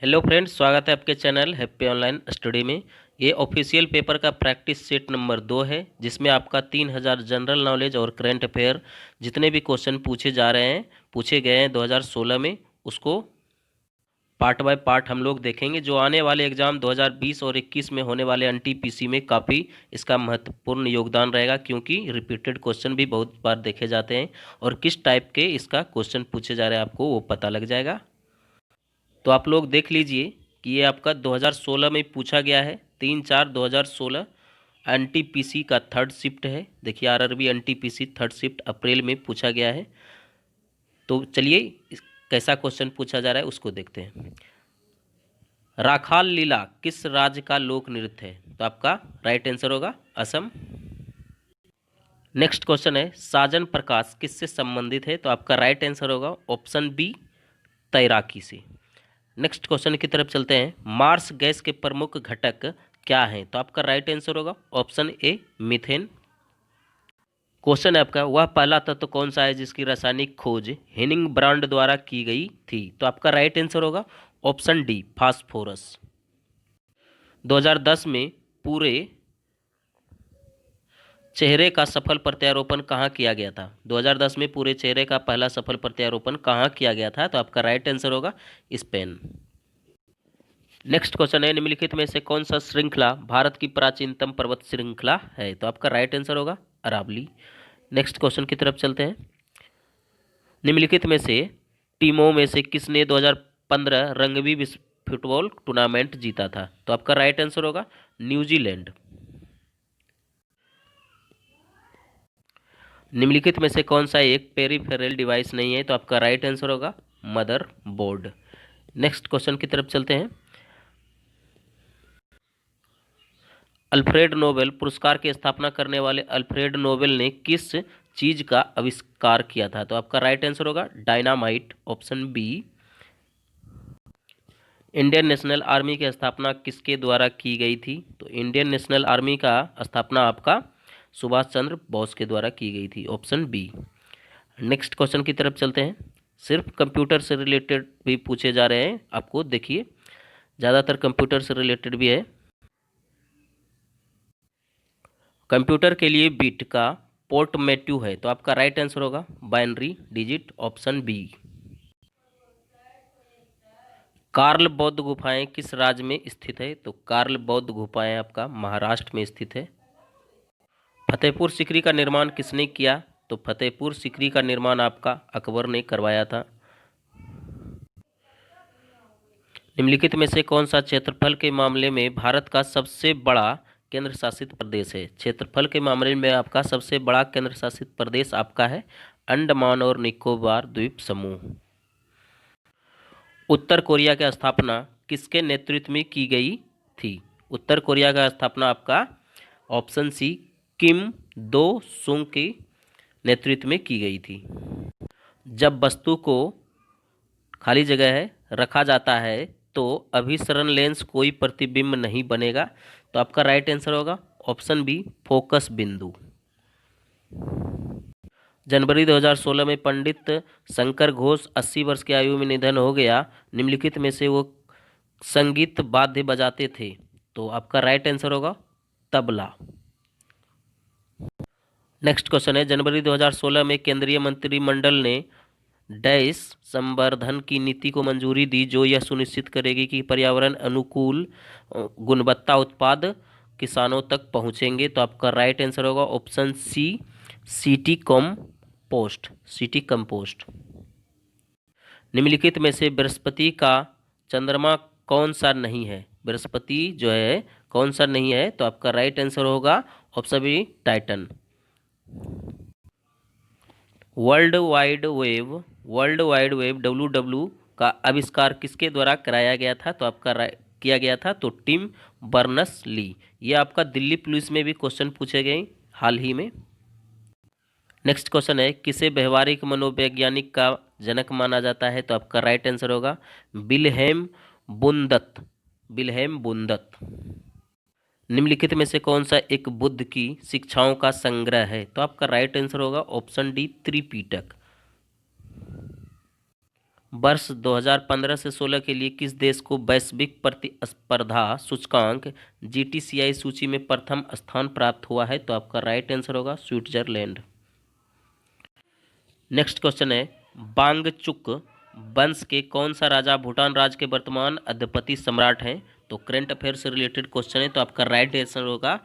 Hello friends, स्वागत है आपके चैनल हैप्पी ऑनलाइन स्टडी में। ये ऑफिशियल पेपर का प्रैक्टिस सेट नंबर 2 है, जिसमें आपका 3000 जनरल नॉलेज और करंट अफेयर जितने भी क्वेश्चन पूछे गए हैं 2016 में, उसको पार्ट बाय पार्ट हम लोग देखेंगे। जो आने वाले एग्जाम 2020 और 21 में होने वाले एनटीपीसी में काफ़ी इसका महत्वपूर्ण योगदान रहेगा, क्योंकि रिपीटेड क्वेश्चन भी बहुत बार देखे जाते हैं और किस टाइप के इसका क्वेश्चन पूछे जा रहे हैं आपको वो पता लग जाएगा। तो आप लोग देख लीजिए कि ये आपका 2016 में पूछा गया है। 3/4/2016 एनटीपीसी का थर्ड शिफ्ट है। देखिए, आरआरबी एनटीपीसी थर्ड शिफ्ट अप्रैल में पूछा गया है। तो चलिए कैसा क्वेश्चन पूछा जा रहा है उसको देखते हैं। राखाल लीला किस राज्य का लोक नृत्य है? तो आपका राइट आंसर होगा असम। नेक्स्ट क्वेश्चन है, साजन प्रकाश किससे संबंधित है? तो आपका राइट आंसर होगा ऑप्शन बी, तैराकी से। नेक्स्ट क्वेश्चन की तरफ चलते हैं। मार्स गैस के प्रमुख घटक क्या हैं? तो आपका राइट आंसर होगा ऑप्शन ए, मीथेन। क्वेश्चन है आपका, वह पहला तत्व कौन सा है जिसकी रासायनिक खोज हेनिंग ब्रांड द्वारा की गई थी? तो आपका राइट आंसर होगा ऑप्शन डी, फास्फोरस। 2010 में पूरे चेहरे का सफल प्रत्यारोपण कहाँ किया गया था? 2010 में पूरे चेहरे का पहला सफल प्रत्यारोपण कहाँ किया गया था? तो आपका राइट आंसर होगा स्पेन। नेक्स्ट क्वेश्चन है, निम्नलिखित में से कौन सा श्रृंखला भारत की प्राचीनतम पर्वत श्रृंखला है? तो आपका राइट आंसर होगा अरावली। नेक्स्ट क्वेश्चन की तरफ चलते हैं। निम्नलिखित में से टीमों में से किसने 2015 रंगबी विश्व फुटबॉल टूर्नामेंट जीता था? तो आपका राइट आंसर होगा न्यूजीलैंड। निम्नलिखित में से कौन सा एक पेरिफेरल डिवाइस नहीं है? तो आपका राइट आंसर होगा मदर बोर्ड। नेक्स्ट क्वेश्चन की तरफ चलते हैं। अल्फ्रेड नोबेल पुरस्कार की स्थापना करने वाले अल्फ्रेड नोबेल ने किस चीज का आविष्कार किया था? तो आपका राइट आंसर होगा dynamite, option B. Indian National Army की स्थापना किसके द्वारा की गई थी? तो इंडियन नेशनल आर्मी का स्थापना आपका सुभाष चंद्र बोस के द्वारा की गई थी, ऑप्शन बी। नेक्स्ट क्वेश्चन की तरफ चलते हैं। सिर्फ कंप्यूटर से रिलेटेड भी पूछे जा रहे हैं आपको, देखिए ज़्यादातर कंप्यूटर से रिलेटेड भी है। कंप्यूटर के लिए बिट का पोर्टमेट्यू है, तो आपका राइट आंसर होगा binary digit, option B. Karla बौद्ध गुफाएं किस राज्य में स्थित है? तो कार्ल बौद्ध गुफाएं आपका महाराष्ट्र में स्थित है। फतेहपुर सीकरी का निर्माण किसने किया? तो फतेहपुर सीकरी का निर्माण आपका अकबर ने करवाया था। निम्नलिखित में से कौन सा क्षेत्रफल के मामले में भारत का सबसे बड़ा केंद्र शासित प्रदेश है? क्षेत्रफल के मामले में आपका सबसे बड़ा केंद्र शासित प्रदेश आपका है अंडमान और निकोबार द्वीप समूह। उत्तर कोरिया की स्थापना किसके नेतृत्व में की गई थी? उत्तर कोरिया का स्थापना आपका ऑप्शन सी, किम दो सुंग के नेतृत्व में की गई थी। जब वस्तु को खाली जगह है रखा जाता है तो अभिसरण लेंस कोई प्रतिबिंब नहीं बनेगा, तो आपका राइट आंसर होगा ऑप्शन बी, फोकस बिंदु। जनवरी 2016 में पंडित शंकर घोष 80 वर्ष की आयु में निधन हो गया। निम्नलिखित में से वो संगीत वाद्य बजाते थे? तो आपका राइट आंसर होगा तबला। नेक्स्ट क्वेश्चन है, जनवरी 2016 में केंद्रीय मंत्रिमंडल ने डैश संवर्धन की नीति को मंजूरी दी, जो यह सुनिश्चित करेगी कि पर्यावरण अनुकूल गुणवत्ता उत्पाद किसानों तक पहुंचेंगे। तो आपका राइट आंसर होगा option C, city compost, city compost. निम्नलिखित में से बृहस्पति का चंद्रमा कौन सा नहीं है? बृहस्पति जो है कौन सा नहीं है? तो आपका राइट आंसर होगा option B, Titan. World Wide Web WW का आविष्कार किसके द्वारा कराया गया था? तो आपका किया गया था तो टिम बर्नर्स ली। ये आपका दिल्ली पुलिस में भी क्वेश्चन पूछे गए हाल ही में। नेक्स्ट क्वेश्चन है, किसे व्यवहारिक मनोवैज्ञानिक का जनक माना जाता है? तो आपका राइट आंसर होगा विल्हेम बुंदत, विल्हेम बुंदत। निम्नलिखित में से कौन सा एक बुद्ध की शिक्षाओं का संग्रह है? तो आपका राइट आंसर होगा ऑप्शन डी, त्रिपिटक। वर्ष 2015 से 16 के लिए किस देश को वैश्विक प्रतिस्पर्धा सूचकांक जीटीसीआई सूची में प्रथम स्थान प्राप्त हुआ है? तो आपका राइट आंसर होगा स्विट्जरलैंड। नेक्स्ट क्वेश्चन है, वांगचुक वंश के कौन सा राजा भूटान राज्य के वर्तमान अधिपति सम्राट हैं? तो करंट अफेयर से रिलेटेड क्वेश्चन है, तो आपका राइट आंसर होगा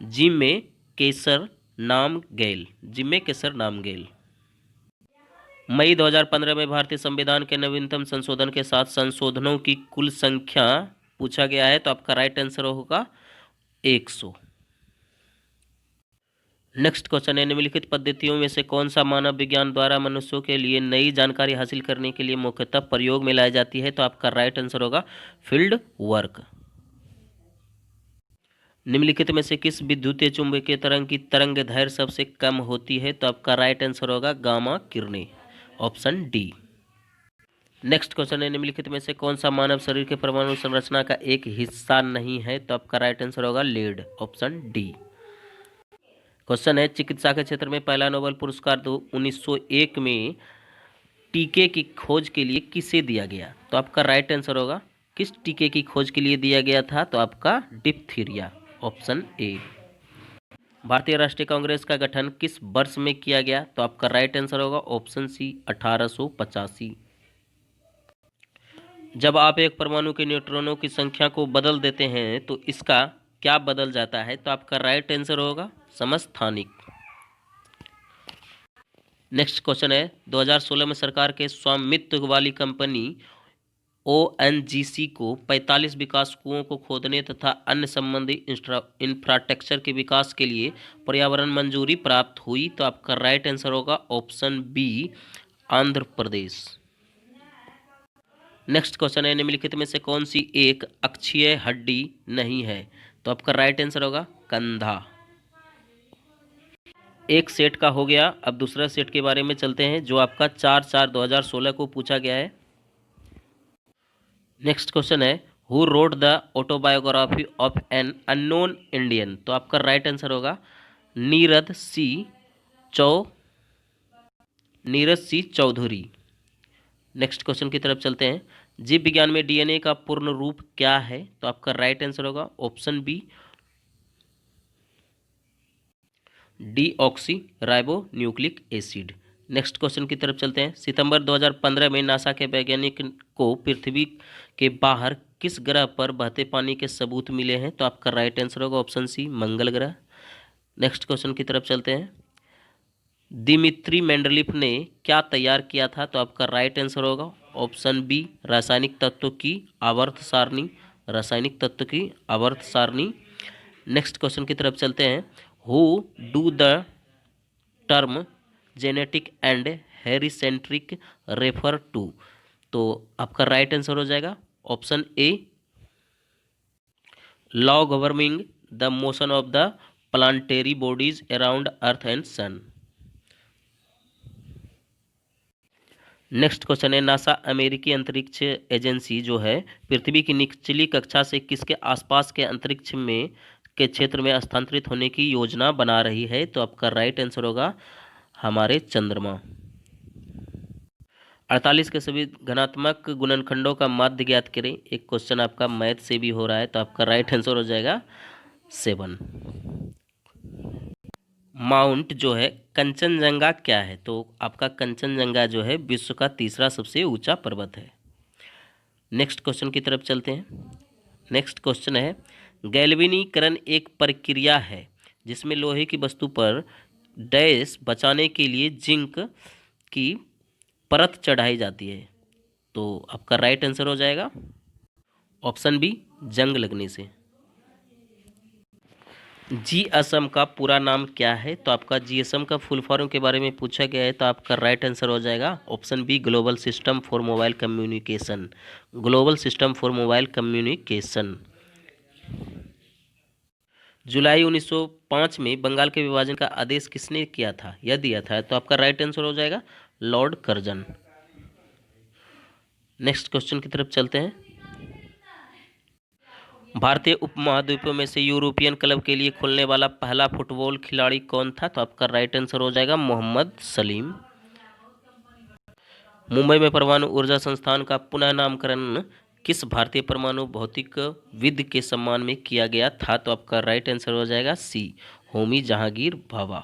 जिम्मे केसर नामग्याल। जिम्मे केसर नामग्याल। मई 2015 में भारतीय संविधान के नवीनतम संशोधन के साथ संशोधनों की कुल संख्या पूछा गया है, तो आपका राइट आंसर होगा 100। नेक्स्ट क्वेश्चन है, निम्नलिखित पद्धतियों में से कौन सा मानव विज्ञान द्वारा मनुष्यों के लिए नई जानकारी हासिल करने के लिए मुख्यतः प्रयोग में लाई जाती है? तो आपका राइट आंसर होगा फील्ड वर्क। निम्नलिखित में से किस विद्युतीय चुंबकीय तरंग की तरंग दैर्घ्य सबसे कम होती है? तो आपका राइट आंसर होगा गामा किरणें, ऑप्शन डी। नेक्स्ट क्वेश्चन है, निम्नलिखित में से कौन सा मानव शरीर के परमाणु संरचना का एक हिस्सा नहीं है? तो आपका राइट आंसर होगा लीड, ऑप्शन डी। क्वेश्चन है, चिकित्सा के क्षेत्र में पहला नोबेल पुरस्कार 1901 में टीके की खोज के लिए किसे दिया गया? तो आपका राइट आंसर होगा किस टीके की खोज के लिए दिया गया था? तो आपका डिप्थीरिया, ऑप्शन ए। भारतीय राष्ट्रीय कांग्रेस का गठन किस वर्ष में किया गया? तो आपका राइट आंसर होगा ऑप्शन सी 1885। जब आप एक परमाणु के न्यूट्रॉनों की संख्या को बदल देते हैं तो इसका क्या बदल जाता है? तो आपका राइट आंसर होगा समस्थानिक। नेक्स्ट क्वेश्चन है, 2016 में सरकार के स्वामित्व वाली कंपनी ओएनजीसी को 45 विकास कुओं को खोदने तथा अन्य संबंधी इंफ्रास्ट्रक्चर के विकास के लिए पर्यावरण मंजूरी प्राप्त हुई। तो आपका राइट आंसर होगा option B Andhra Pradesh. Next question है, निम्नलिखित में से कौन सी एक अक्षीय हड्डी नहीं है? तो आपका राइट आंसर होगा कंधा। एक सेट का हो गया, अब दूसरा सेट के बारे में चलते हैं जो आपका 4/4/2016 को पूछा गया है। नेक्स्ट क्वेश्चन है, who wrote the autobiography of an unknown Indian? तो आपका राइट आंसर होगा नीरज सी चौधरी। नेक्स्ट क्वेश्चन की तरफ चलते हैं, जीव विज्ञान में डीएनए का पूर्ण रूप क्या है? तो आपका राइट आंसर होगा option B deoxyribonucleic acid. Next question की तरफ चलते हैं, सितंबर 2015 में नासा के वैज्ञानिक को पृथ्वी के बाहर किस ग्रह पर बहते पानी के सबूत मिले हैं? तो आपका राइट आंसर होगा ऑप्शन सी मंगल ग्रह। नेक्स्ट क्वेश्चन की तरफ चलते हैं, दिमित्री मेंडलीफ ने क्या तैयार किया था? तो आपका राइट आंसर होगा ऑप्शन बी रासायनिक तत्वों की आवर्त सारणी, रासायनिक तत्व की आवर्त सारणी। नेक्स्ट क्वेश्चन की तरफ चलते हैं, who do the term geocentric and heliocentric refer to? तो आपका राइट आंसर हो जाएगा option A law governing the motion of the planetary bodies around earth and sun. Next question है, नासा अमेरिकी अंतरिक्ष एजेंसी जो है पृथ्वी की निचली कक्षा से किसके आसपास के अंतरिक्ष में के क्षेत्र में स्थानांतरित होने की योजना बना रही है? तो आपका राइट आंसर होगा हमारे चंद्रमा। 48 के सभी घनात्मक गुणनखंडों का माध्य ज्ञात करें। एक क्वेश्चन आपका मैथ से भी हो रहा है, तो आपका राइट आंसर हो जाएगा 7। माउंट जो है कंचनजंगा क्या है? तो आपका कंचनजंगा जो है विश्व का तीसरा सबसे ऊंचा पर्वत है। नेक्स्ट क्वेश्चन की तरफ चलते हैं। नेक्स्ट क्वेश्चन है, गैल्वेनीकरण एक प्रक्रिया है जिसमें लोहे की वस्तु पर डैश बचाने के लिए जिंक की परत चढ़ाई जाती है। तो आपका राइट आंसर हो जाएगा ऑप्शन बी जंग लगने से। जीएसएम का पूरा नाम क्या है? तो आपका जीएसएम का फुल फॉर्म के बारे में पूछा गया है, तो आपका राइट आंसर हो जाएगा option B global system for mobile communication, global system for mobile communication. जुलाई 1905 में बंगाल के विभाजन का आदेश किसने किया था या दिया था? तो आपका राइट आंसर हो जाएगा लॉर्ड कर्जन। नेक्स्ट क्वेश्चन की तरफ चलते हैं, भारतीय उपमहाद्वीपों में से यूरोपियन क्लब के लिए खुलने वाला पहला फुटबॉल खिलाड़ी कौन था? तो आपका राइट आंसर हो जाएगा मोहम्मद सलीम। मुंबई में परमाणु ऊर्जा संस्थान का पुनः नामकरण किस भारतीय परमाणु भौतिक विद के सम्मान में किया गया था? तो आपका राइट आंसर हो जाएगा सी, होमी जहांगीर भाभा।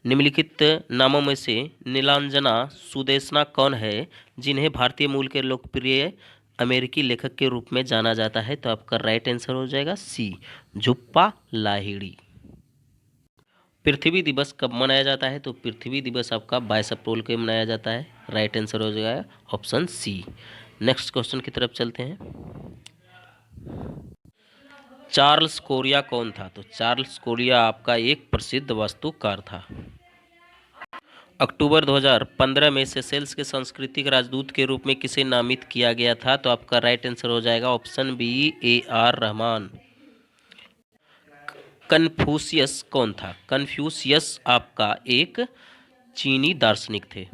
निम्नलिखित नामों में से नीलांजना सुदेशना कौन है जिन्हें भारतीय मूल के लोकप्रिय अमेरिकी लेखक के रूप में जाना जाता है? तो आपका राइट आंसर हो जाएगा सी, झुप्पा लाहिड़ी। पृथ्वी दिवस कब मनाया जाता है? तो पृथ्वी दिवस आपका 22 अप्रैल को मनाया जाता है। राइट आंसर हो जाएगा ऑप्शन सी। नेक्स्ट क्वेश्चन की तरफ चलते हैं। चार्ल्स कोरिया कौन था? तो चार्ल्स कोरिया आपका एक प्रसिद्ध वास्तुकार था। अक्टूबर 2015 में सेशेल्स के सांस्कृतिक राजदूत के रूप में किसे नामित किया गया था? तो आपका राइट आंसर हो जाएगा option B, AR Rahman. Confucius कौन था? कन्फ्यूशियस आपका एक चीनी दार्शनिक थे।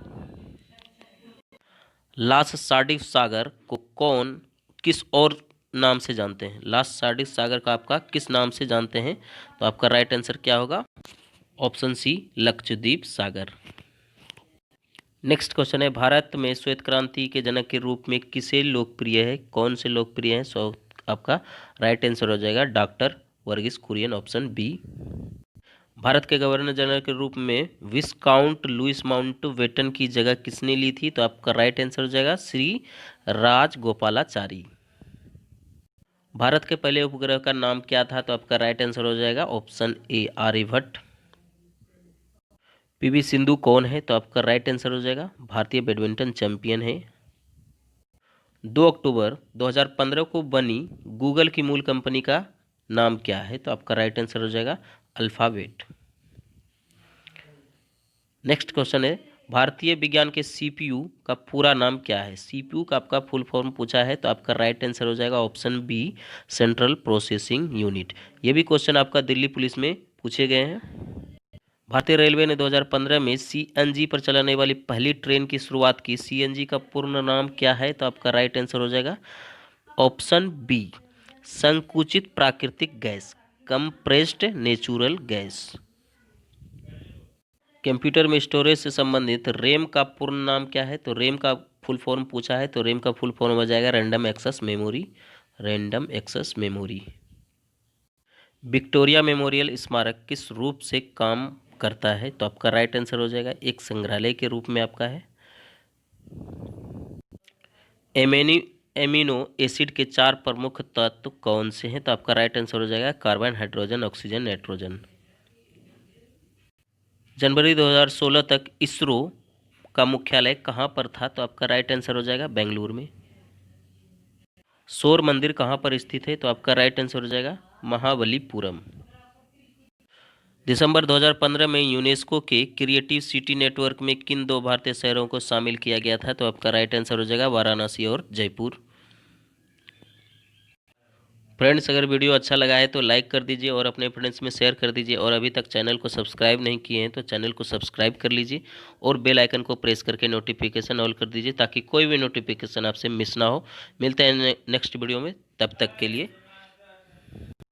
लास साडिस सागर को कौन किस और नाम से जानते हैं? लास साडिस सागर का आपका किस नाम से जानते हैं? तो आपका राइट आंसर क्या होगा? ऑप्शन सी, लक्षद्वीप सागर। नेक्स्ट क्वेश्चन है, भारत में श्वेत क्रांति के जनक के रूप में किसे लोकप्रिय है? कौन से लोकप्रिय है? सो आपका राइट आंसर हो जाएगा doctor Verghese Kurien, option B. Bharat के गवर्नर जनरल के रूप में विस्काउंट लुइस माउंटबेटन की जगह किसने ली थी? तो आपका राइट आंसर हो जाएगा श्री राजगोपालाचारी। भारत के पहले उपग्रह का नाम क्या था? तो आपका राइट आंसर हो जाएगा option A, Aryabhata. PV Sindhu कौन है? तो आपका राइट आंसर हो जाएगा भारतीय बैडमिंटन चैंपियन है। 2 अक्टूबर 2015 को बनी गूगल की मूल कंपनी का नाम क्या है? तो आपका राइट आंसर हो जाएगा अल्फाबेट। नेक्स्ट क्वेश्चन है, भारतीय विज्ञान के CPU का पूरा नाम क्या है? CPU का आपका फुल फॉर्म पूछा है, तो आपका राइट आंसर हो जाएगा option B, central processing unit. ये भी क्वेश्चन आपका दिल्ली पुलिस में पूछे गए हैं। भारतीय रेलवे ने 2015 में CNG पर चलाने वाली पहली ट्रेन की शुरुआत की। CNG का पूर्ण नाम क्या है? तो आपका राइट आंसर हो जाएगा ऑप्शन बी, संकुचित प्राकृतिक gas, compressed natural gas. Computer में स्टोरेज से संबंधित रैम का पूर्ण नाम क्या है? तो रैम का फुल फॉर्म पूछा है, तो रैम का फुल फॉर्म हो जाएगा random access memory, random access memory. Victoria Memorial स्मारक किस रूप से काम करता है? तो आपका राइट आंसर हो जाएगा एक संग्रहालय के रूप में आपका है। एमिनो एसिड के 4 प्रमुख तत्व कौन से हैं? तो आपका राइट आंसर हो जाएगा कार्बन, हाइड्रोजन, ऑक्सीजन, नाइट्रोजन। जनवरी 2016 तक इसरो का मुख्यालय कहाँ पर था? तो आपका राइट आंसर हो जाएगा बेंगलुरु में। सौर मंदिर कहाँ पर स्थित है? तो आपका राइट आंसर हो जाएगा महाबलीपुरम। दिसंबर 2015 में यूनेस्को के क्रिएटिव सिटी नेटवर्क में किन 2 भारतीय शहरों को शामिल किया गया था? तो आपका राइट आंसर हो जाएगा वाराणसी और जयपुर। फ्रेंड्स, अगर वीडियो अच्छा लगा है तो लाइक कर दीजिए और अपने फ्रेंड्स में शेयर कर दीजिए, और अभी तक चैनल को सब्सक्राइब नहीं किए हैं तो चैनल को सब्सक्राइब कर लीजिए और बेल आइकन को प्रेस करके नोटिफिकेशन ऑल कर दीजिए ताकि कोई भी नोटिफिकेशन आपसे मिस ना हो। मिलते हैं नेक्स्ट वीडियो में, तब तक के लिए